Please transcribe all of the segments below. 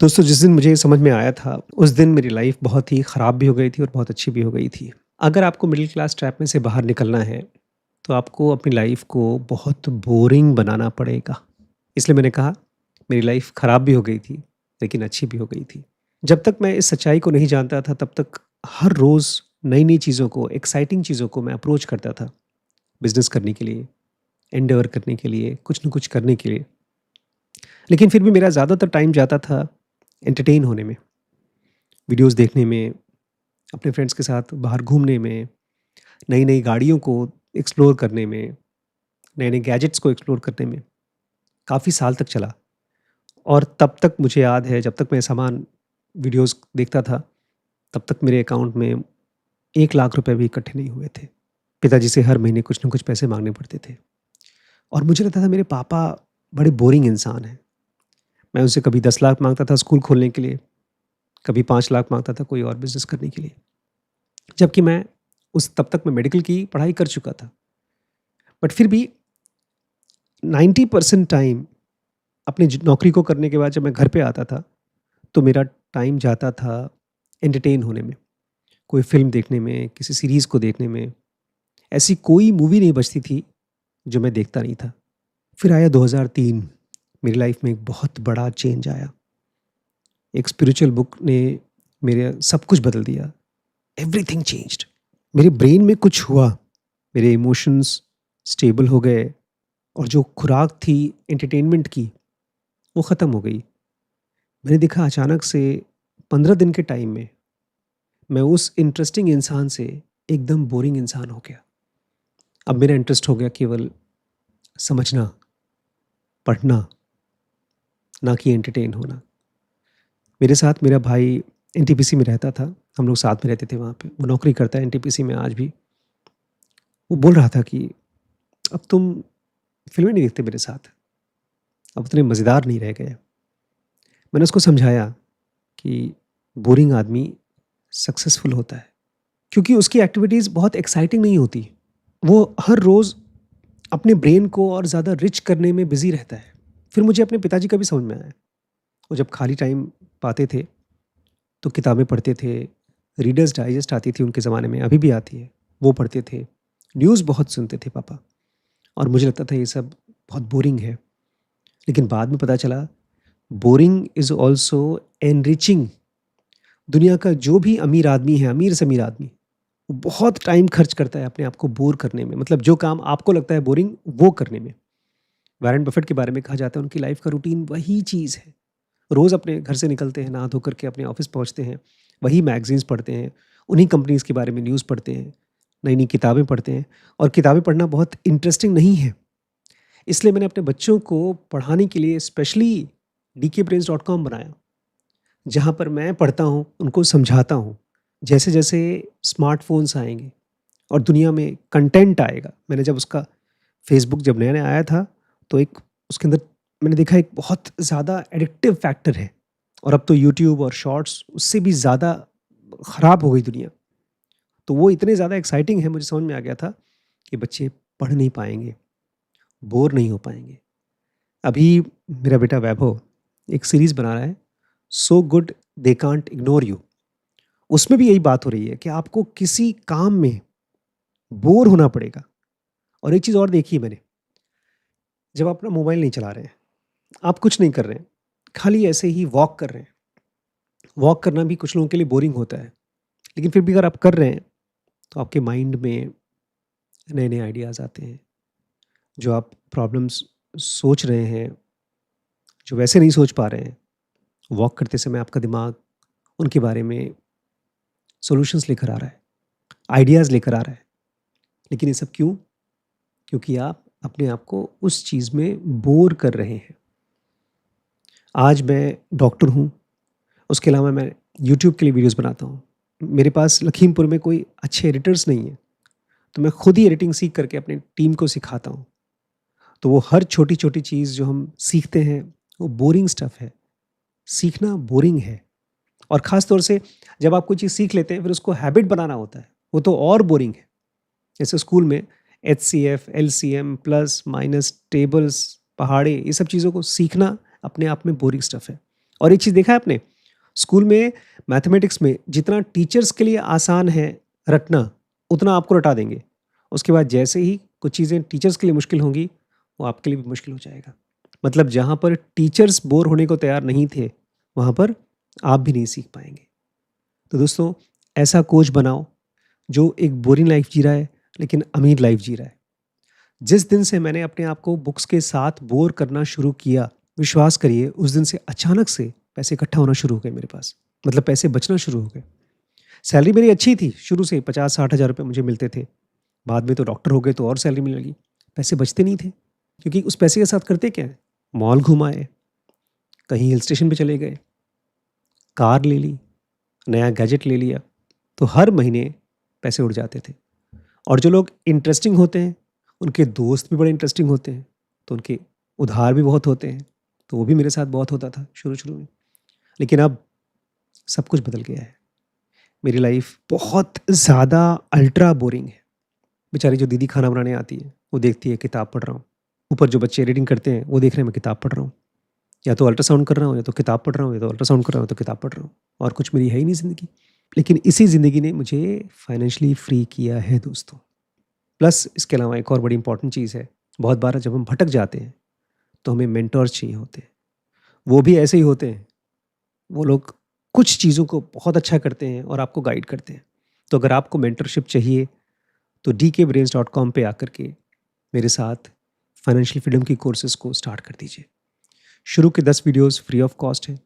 दोस्तों जिस दिन मुझे ये समझ में आया था, उस दिन मेरी लाइफ़ बहुत ही ख़राब भी हो गई थी और बहुत अच्छी भी हो गई थी। अगर आपको मिडल क्लास ट्रैप में से बाहर निकलना है, तो आपको अपनी लाइफ़ को बहुत बोरिंग बनाना पड़ेगा। इसलिए मैंने कहा, मेरी लाइफ़ ख़राब भी हो गई थी, लेकिन अच्छी भी हो गई थी। जब तक मैं इस सच्चाई को नहीं जानता था, तब तक हर रोज़ नई-नई चीज़ों को, एक्साइटिंग चीज़ों को मैं अप्रोच करता था, बिज़नेस करने के लिए, एंडेवर करने के लिए, कुछ न कुछ करने के लिए। लेकिन फिर भी मेरा ज़्यादातर टाइम जाता था एंटरटेन होने में, वीडियोज़ देखने में, अपने फ्रेंड्स के साथ बाहर घूमने में, नई-नई गाड़ियों को एक्सप्लोर करने में, नए-नए गैजेट्स को एक्सप्लोर करने में, काफ़ी साल तक चला। और तब तक मुझे याद है, जब तक मैं सामान वीडियोज़ देखता था, तब तक मेरे अकाउंट में 1 लाख रुपए भी इकट्ठे नहीं हुए थे। पिताजी से हर महीने कुछ न कुछ पैसे माँगने पड़ते थे और मुझे लगता था मेरे पापा बड़े बोरिंग इंसान हैं। मैं उनसे कभी 10 लाख माँगता था स्कूल खोलने के लिए, कभी 5 लाख माँगता था कोई और बिज़नेस करने के लिए। जबकि मैं उस तब तक मैं मेडिकल की पढ़ाई कर चुका था। बट फिर भी 90% टाइम अपनी नौकरी को करने के बाद जब मैं घर पे आता था, तो मेरा टाइम जाता था एंटरटेन होने में, कोई फ़िल्म देखने में, किसी सीरीज़ को देखने में। ऐसी कोई मूवी नहीं बचती थी, जो मैं देखता नहीं था। फिर आया 2003, मेरी लाइफ़ में एक बहुत बड़ा चेंज आया। एक स्पिरिचुअल बुक ने मेरे सब कुछ बदल दिया। Everything changed. मेरे ब्रेन में कुछ हुआ, मेरे इमोशंस स्टेबल हो गए और जो खुराक थी एंटरटेनमेंट की, वो ख़त्म हो गई। मैंने देखा अचानक से 15 दिन के टाइम में मैं उस इंटरेस्टिंग इंसान से एकदम बोरिंग इंसान हो गया। अब मेरा इंटरेस्ट हो गया केवल समझना, पढ़ना, ना कि एंटरटेन होना। मेरे साथ मेरा भाई एनटीपीसी में रहता था, हम लोग साथ में रहते थे वहाँ पे। वो नौकरी करता है एनटीपीसी में आज भी। वो बोल रहा था कि अब तुम फ़िल्में नहीं देखते मेरे साथ, अब उतने मज़ेदार नहीं रह गए। मैंने उसको समझाया कि बोरिंग आदमी सक्सेसफुल होता है, क्योंकि उसकी एक्टिविटीज़ बहुत एक्साइटिंग नहीं होती। वो हर रोज़ अपने ब्रेन को और ज़्यादा रिच करने में बिज़ी रहता है। फिर मुझे अपने पिताजी का भी समझ में आया। वो जब खाली टाइम पाते थे, तो किताबें पढ़ते थे। रीडर्स डाइजेस्ट आती थी उनके ज़माने में, अभी भी आती है, वो पढ़ते थे। न्यूज़ बहुत सुनते थे पापा और मुझे लगता था ये सब बहुत बोरिंग है। लेकिन बाद में पता चला, बोरिंग इज़ ऑल्सो एनरिचिंग। दुनिया का जो भी अमीर आदमी है, अमीर से अमीर आदमी, वो बहुत टाइम खर्च करता है अपने आप को बोर करने में। मतलब जो काम आपको लगता है बोरिंग, वो करने में। वॉरेन बफेट के बारे में कहा जाता है उनकी लाइफ का रूटीन वही चीज़ है। रोज़ अपने घर से निकलते हैं, नहा धो करके अपने ऑफिस पहुँचते हैं, वही मैगज़ीन्स पढ़ते हैं, उन्हीं कंपनीज़ के बारे में न्यूज़ पढ़ते हैं, नई-नई किताबें पढ़ते हैं और किताबें पढ़ना बहुत इंटरेस्टिंग नहीं है। इसलिए मैंने अपने बच्चों को पढ़ाने के लिए स्पेशली dkbrains.com बनाया, जहाँ पर मैं पढ़ता हूँ, उनको समझाता हूँ। जैसे-जैसे स्मार्टफ़ोन्स आएँगे और दुनिया में कंटेंट आएगा, मैंने जब उसका फ़ेसबुक जब नया-नया आया था, तो एक उसके अंदर मैंने देखा एक बहुत ज़्यादा एडिक्टिव फैक्टर है और अब तो यूट्यूब और शॉर्ट्स उससे भी ज़्यादा ख़राब हो गई दुनिया। तो वो इतने ज़्यादा एक्साइटिंग है, मुझे समझ में आ गया था कि बच्चे पढ़ नहीं पाएँगे, बोर नहीं हो पाएँगे। अभी मेरा बेटा वैभव एक सीरीज़ बना रहा है, so good they can't ignore you. उसमें भी यही बात हो रही है कि आपको किसी काम में बोर होना पड़ेगा। और एक चीज़ और देखी है मैंने, जब आप अपना मोबाइल नहीं चला रहे हैं, आप कुछ नहीं कर रहे हैं, खाली ऐसे ही वॉक कर रहे हैं। वॉक करना भी कुछ लोगों के लिए बोरिंग होता है, लेकिन फिर भी अगर आप कर रहे हैं, तो आपके माइंड में नए-नए आइडियाज़ आते हैं। जो आप प्रॉब्लम्स सोच रहे हैं, जो वैसे नहीं सोच पा रहे हैं, वॉक करते समय आपका दिमाग उनके बारे में सॉल्यूशंस लेकर आ रहा है, आइडियाज़ लेकर आ रहा है। लेकिन ये सब क्यों? क्योंकि आप अपने आप को उस चीज़ में बोर कर रहे हैं। आज मैं डॉक्टर हूँ, उसके अलावा मैं यूट्यूब के लिए वीडियोज़ बनाता हूँ। मेरे पास लखीमपुर में कोई अच्छे एडिटर्स नहीं हैं, तो मैं खुद ही एडिटिंग सीख करके अपनी टीम को सिखाता हूँ। तो वो हर छोटी-छोटी चीज़ जो हम सीखते हैं, वो बोरिंग स्टफ़ है। सीखना बोरिंग है और ख़ास तौर से जब आप कोई चीज़ सीख लेते हैं, फिर उसको हैबिट बनाना होता है, वो तो और बोरिंग है। जैसे स्कूल में HCF, LCM, plus, minus, tables, पहाड़े, ये सब चीज़ों को सीखना अपने आप में बोरिंग स्टफ़ है। और एक चीज़ देखा है आपने, स्कूल में मैथमेटिक्स में जितना टीचर्स के लिए आसान है रटना, उतना आपको रटा देंगे। उसके बाद जैसे ही कुछ चीज़ें टीचर्स के लिए मुश्किल होंगी, वो आपके लिए भी मुश्किल हो जाएगा। मतलब जहाँ पर टीचर्स बोर होने को तैयार नहीं थे, वहाँ पर आप भी नहीं सीख पाएँगे। तो दोस्तों, ऐसा कोच बनाओ जो एक बोरिंग लाइफ जी रहा है, लेकिन अमीर लाइफ जी रहा है। जिस दिन से मैंने अपने आप को बुक्स के साथ बोर करना शुरू किया, विश्वास करिए उस दिन से अचानक से पैसे इकट्ठा होना शुरू हो गए मेरे पास। मतलब पैसे बचना शुरू हो गए। सैलरी मेरी अच्छी थी, शुरू से 50-60 हज़ार रुपए मुझे मिलते थे। बाद में तो डॉक्टर हो गए तो और सैलरी मिलने लगी। पैसे बचते नहीं थे, क्योंकि उस पैसे के साथ करते क्या है? मॉल घूम आए, कहीं हिल स्टेशन पे चले गए, कार ले ली, नया गैजेट ले लिया, तो हर महीने पैसे उड़ जाते थे। और जो लोग इंटरेस्टिंग होते हैं, उनके दोस्त भी बड़े इंटरेस्टिंग होते हैं, तो उनके उधार भी बहुत होते हैं, तो वो भी मेरे साथ बहुत होता था शुरू-शुरू में। लेकिन अब सब कुछ बदल गया है। मेरी लाइफ बहुत ज़्यादा अल्ट्रा बोरिंग है। बेचारी जो दीदी खाना बनाने आती है, वो देखती है किताब पढ़ रहा हूँ। ऊपर जो बच्चे रीडिंग करते हैं, वो देख रहे हैं मैं किताब पढ़ रहा हूँ। या तो अल्ट्रासाउंड कर रहा हूँ, या तो किताब पढ़ रहा हूँ, या तो अल्ट्रासाउंड कर रहा हूँ, या तो किताब पढ़ रहा हूँ। और कुछ मेरी है ही नहीं ज़िंदगी। लेकिन इसी ज़िंदगी ने मुझे फाइनेंशियली फ्री किया है दोस्तों। प्लस इसके अलावा एक और बड़ी इंपॉर्टेंट चीज़ है, बहुत बार जब हम भटक जाते हैं, तो हमें मेंटर्स चाहिए होते हैं। वो भी ऐसे ही होते हैं, वो लोग कुछ चीज़ों को बहुत अच्छा करते हैं और आपको गाइड करते हैं। तो अगर आपको मेंटरशिप चाहिए, तो dkbrains.com पे आकर के मेरे साथ फाइनेंशियल फ्रीडम की कोर्सेज़ को स्टार्ट कर दीजिए। शुरू के 10 वीडियोज़ फ्री ऑफ कॉस्ट हैं।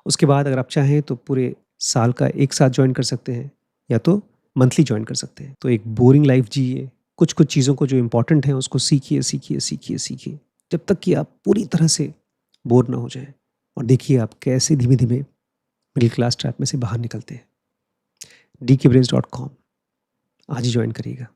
उसके बाद अगर आप चाहें तो पूरे साल का एक साथ जॉइन कर सकते हैं, या तो मंथली जॉइन कर सकते हैं। तो एक बोरिंग लाइफ जिए, कुछ-कुछ चीज़ों को जो इम्पोर्टेंट हैं उसको सीखिए, सीखिए, सीखिए, सीखिए, जब तक कि आप पूरी तरह से बोर ना हो जाएँ। और देखिए आप कैसे धीमे-धीमे मिडिल क्लास ट्रैप में से बाहर निकलते हैं। dkbrains.com आज ही जॉइन करिएगा।